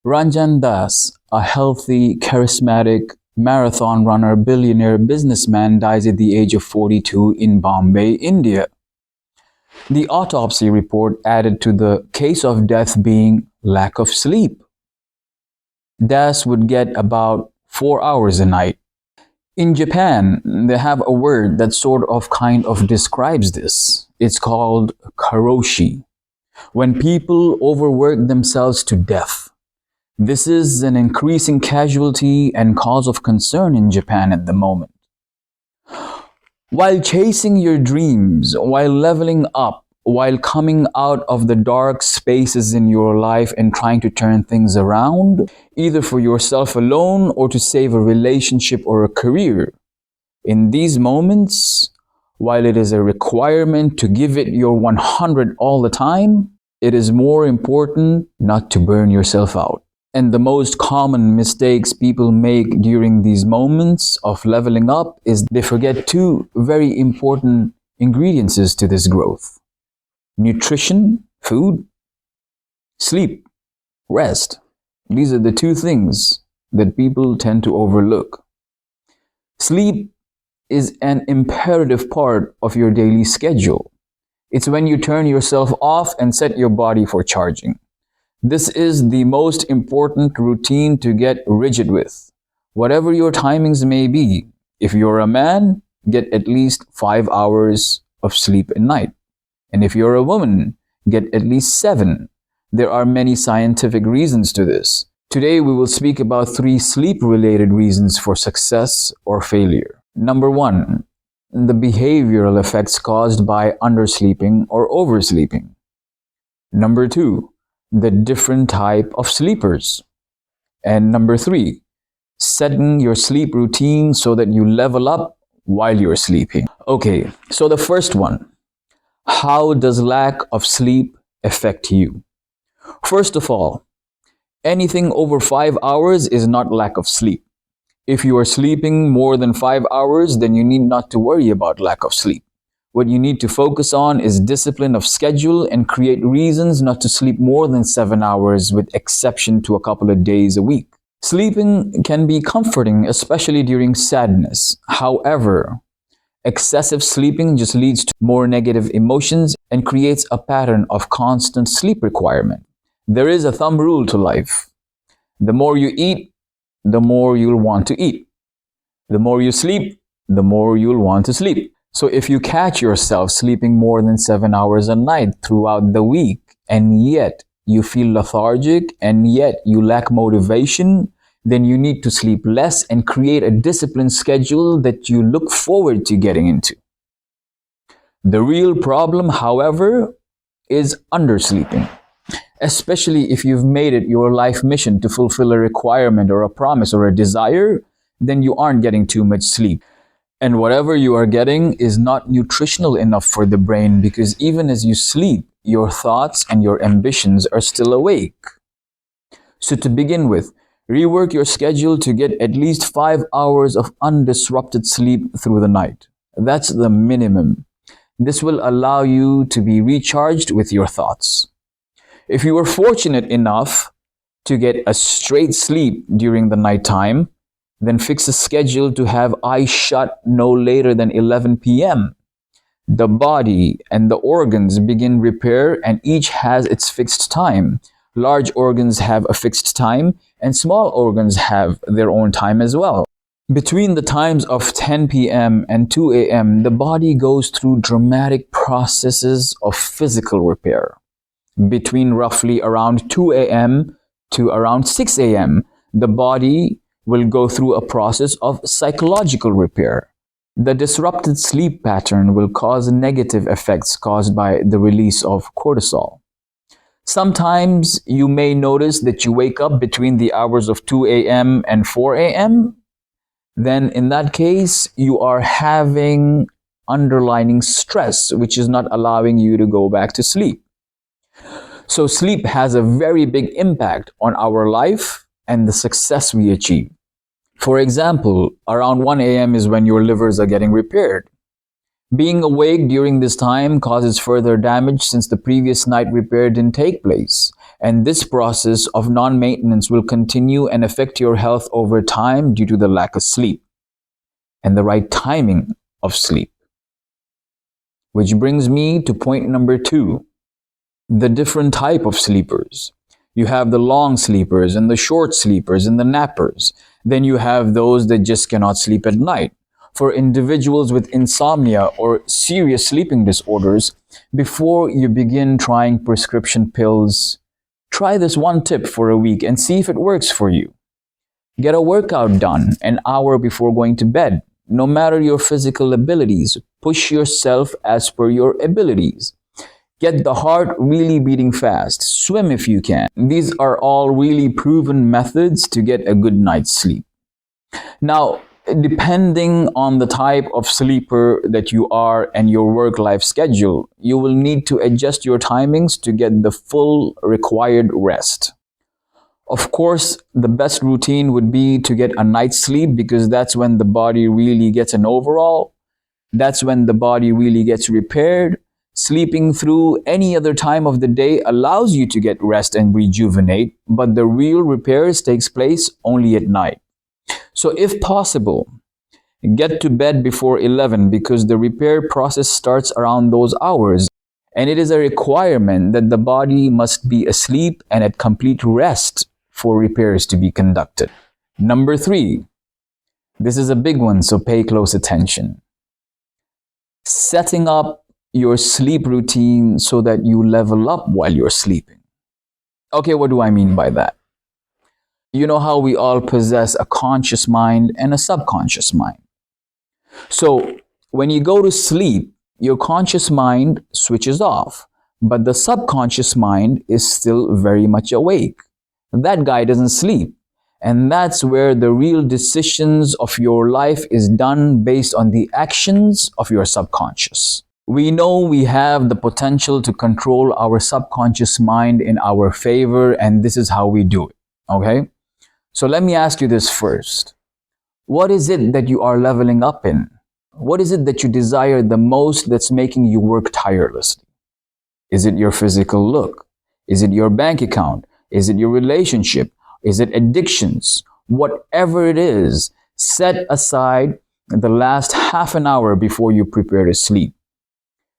Ranjan Das, a healthy, charismatic, marathon runner, billionaire businessman, dies at the age of 42 in Bombay, India. The autopsy report added to the case of death being lack of sleep. Das would get about 4 hours a night. In Japan, they have a word that kind of describes this. It's called karoshi. When people overwork themselves to death. This is an increasing casualty and cause of concern in Japan at the moment. While chasing your dreams, while leveling up, while coming out of the dark spaces in your life and trying to turn things around, either for yourself alone or to save a relationship or a career, in these moments, while it is a requirement to give it your 100 all the time, it is more important not to burn yourself out. And the most common mistakes people make during these moments of leveling up is they forget two very important ingredients to this growth. Nutrition, food, sleep, rest. These are the two things that people tend to overlook. Sleep is an imperative part of your daily schedule. It's when you turn yourself off and set your body for charging. This is the most important routine to get rigid with. Whatever your timings may be, if you're a man, get at least 5 hours of sleep a night. And if you're a woman, get at least 7. There are many scientific reasons to this. Today we will speak about 3 sleep-related reasons for success or failure. Number 1, the behavioral effects caused by undersleeping or oversleeping. Number 2, the different type of sleepers. And number 3, setting your sleep routine so that you level up while you're sleeping. Okay, so the first one, how does lack of sleep affect you? First of all, anything over 5 hours is not lack of sleep. If you are sleeping more than 5 hours, then you need not to worry about lack of sleep. What you need to focus on is discipline of schedule and create reasons not to sleep more than 7 hours, with exception to a couple of days a week. Sleeping can be comforting, especially during sadness. However, excessive sleeping just leads to more negative emotions and creates a pattern of constant sleep requirement. There is a thumb rule to life. The more you eat, the more you'll want to eat. The more you sleep, the more you'll want to sleep. So if you catch yourself sleeping more than 7 hours a night throughout the week, and yet you feel lethargic, and yet you lack motivation, then you need to sleep less and create a disciplined schedule that you look forward to getting into. The real problem, however, is undersleeping. Especially if you've made it your life mission to fulfill a requirement or a promise or a desire, then you aren't getting too much sleep. And whatever you are getting is not nutritional enough for the brain, because even as you sleep, your thoughts and your ambitions are still awake. So to begin with, rework your schedule to get at least 5 hours of undisrupted sleep through the night. That's the minimum. This will allow you to be recharged with your thoughts. If you are fortunate enough to get a straight sleep during the nighttime, then fix a schedule to have eyes shut no later than 11 p.m. The body and the organs begin repair, and each has its fixed time. Large organs have a fixed time, and small organs have their own time as well. Between the times of 10 p.m. and 2 a.m., the body goes through dramatic processes of physical repair. Between roughly around 2 a.m. to around 6 a.m., the body will go through a process of psychological repair. The disrupted sleep pattern will cause negative effects caused by the release of cortisol. Sometimes you may notice that you wake up between the hours of 2 a.m. and 4 a.m. Then in that case, you are having underlying stress, which is not allowing you to go back to sleep. So sleep has a very big impact on our life and the success we achieve. For example, around 1 a.m. is when your livers are getting repaired. Being awake during this time causes further damage since the previous night repair didn't take place. And this process of non-maintenance will continue and affect your health over time due to the lack of sleep and the right timing of sleep. Which brings me to point number 2, the different type of sleepers. You have the long sleepers and the short sleepers and the nappers. Then you have those that just cannot sleep at night. For individuals with insomnia or serious sleeping disorders, before you begin trying prescription pills, try this one tip for a week and see if it works for you. Get a workout done an hour before going to bed. No matter your physical abilities, push yourself as per your abilities. Get the heart really beating fast. Swim if you can. These are all really proven methods to get a good night's sleep. Now, depending on the type of sleeper that you are and your work-life schedule, you will need to adjust your timings to get the full required rest. Of course, the best routine would be to get a night's sleep because that's when the body really gets an overhaul. That's when the body really gets repaired. Sleeping through any other time of the day allows you to get rest and rejuvenate, but the real repairs takes place only at night. So if possible, get to bed before 11 because the repair process starts around those hours. And it is a requirement that the body must be asleep and at complete rest for repairs to be conducted. Number 3, this is a big one, so pay close attention. Setting up your sleep routine so that you level up while you're sleeping. Okay, what do I mean by that? You know how we all possess a conscious mind and a subconscious mind. So when you go to sleep, your conscious mind switches off, but the subconscious mind is still very much awake. That guy doesn't sleep. And that's where the real decisions of your life is done based on the actions of your subconscious. We know we have the potential to control our subconscious mind in our favor, and this is how we do it, okay? So let me ask you this first. What is it that you are leveling up in? What is it that you desire the most that's making you work tirelessly? Is it your physical look? Is it your bank account? Is it your relationship? Is it addictions? Whatever it is, set aside the last half an hour before you prepare to sleep.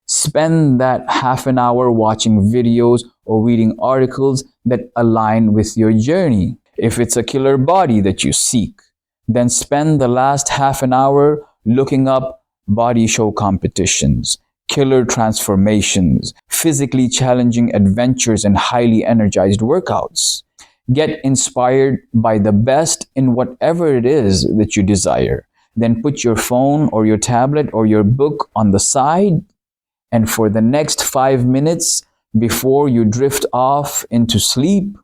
Spend that half an hour watching videos or reading articles that align with your journey. If it's a killer body that you seek, then spend the last half an hour looking up body show competitions, killer transformations, physically challenging adventures, and highly energized workouts. Get inspired by the best in whatever it is that you desire. Then put your phone or your tablet or your book on the side, and for the next 5 minutes before you drift off into sleep,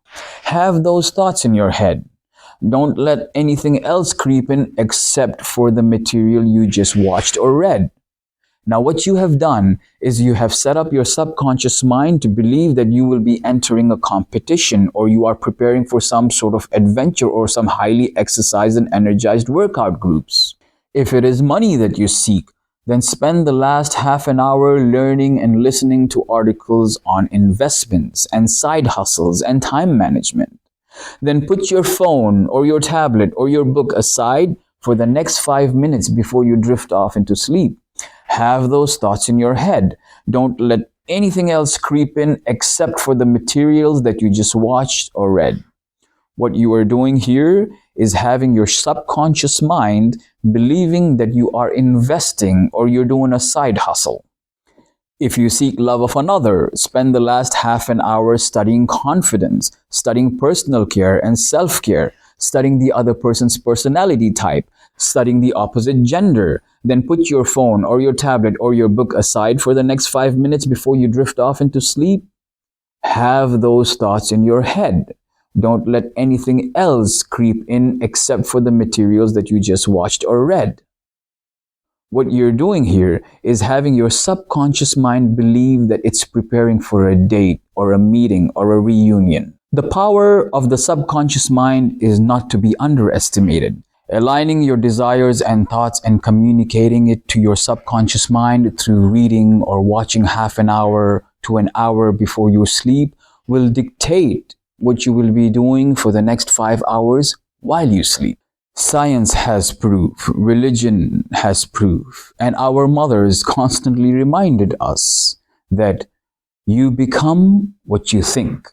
have those thoughts in your head. Don't let anything else creep in except for the material you just watched or read. Now, what you have done is you have set up your subconscious mind to believe that you will be entering a competition or you are preparing for some sort of adventure or some highly exercised and energized workout groups. If it is money that you seek, then spend the last half an hour learning and listening to articles on investments and side hustles and time management. Then put your phone or your tablet or your book aside for the next 5 minutes before you drift off into sleep. Have those thoughts in your head. Don't let anything else creep in except for the materials that you just watched or read. What you are doing here is having your subconscious mind believing that you are investing or you're doing a side hustle. If you seek love of another, spend the last half an hour studying confidence, studying personal care and self-care, studying the other person's personality type, studying the opposite gender. Then put your phone or your tablet or your book aside for the next 5 minutes before you drift off into sleep. Have those thoughts in your head. Don't let anything else creep in except for the materials that you just watched or read. What you're doing here is having your subconscious mind believe that it's preparing for a date or a meeting or a reunion. The power of the subconscious mind is not to be underestimated. Aligning your desires and thoughts and communicating it to your subconscious mind through reading or watching half an hour to an hour before you sleep will dictate what you will be doing for the next 5 hours while you sleep. Science has proof, religion has proof, and our mothers constantly reminded us that you become what you think.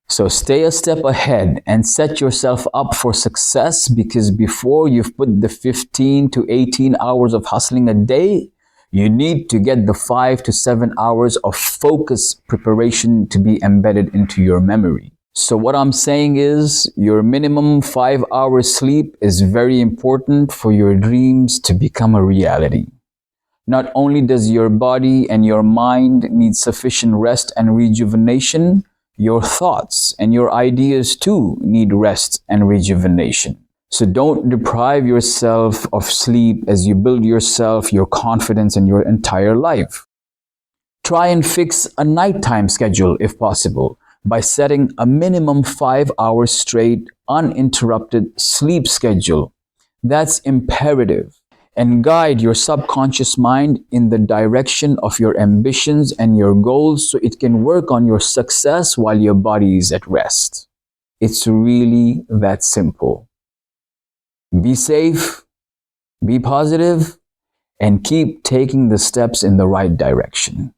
So stay a step ahead and set yourself up for success, because before you've put the 15 to 18 hours of hustling a day, you need to get the 5 to 7 hours of focus preparation to be embedded into your memory. So what I'm saying is your minimum 5 hours sleep is very important for your dreams to become a reality. Not only does your body and your mind need sufficient rest and rejuvenation, your thoughts and your ideas too need rest and rejuvenation. So don't deprive yourself of sleep as you build yourself, your confidence, and your entire life. Try and fix a nighttime schedule if possible by setting a minimum 5 hours straight, uninterrupted sleep schedule. That's imperative. And guide your subconscious mind in the direction of your ambitions and your goals so it can work on your success while your body is at rest. It's really that simple. Be safe, be positive, and keep taking the steps in the right direction.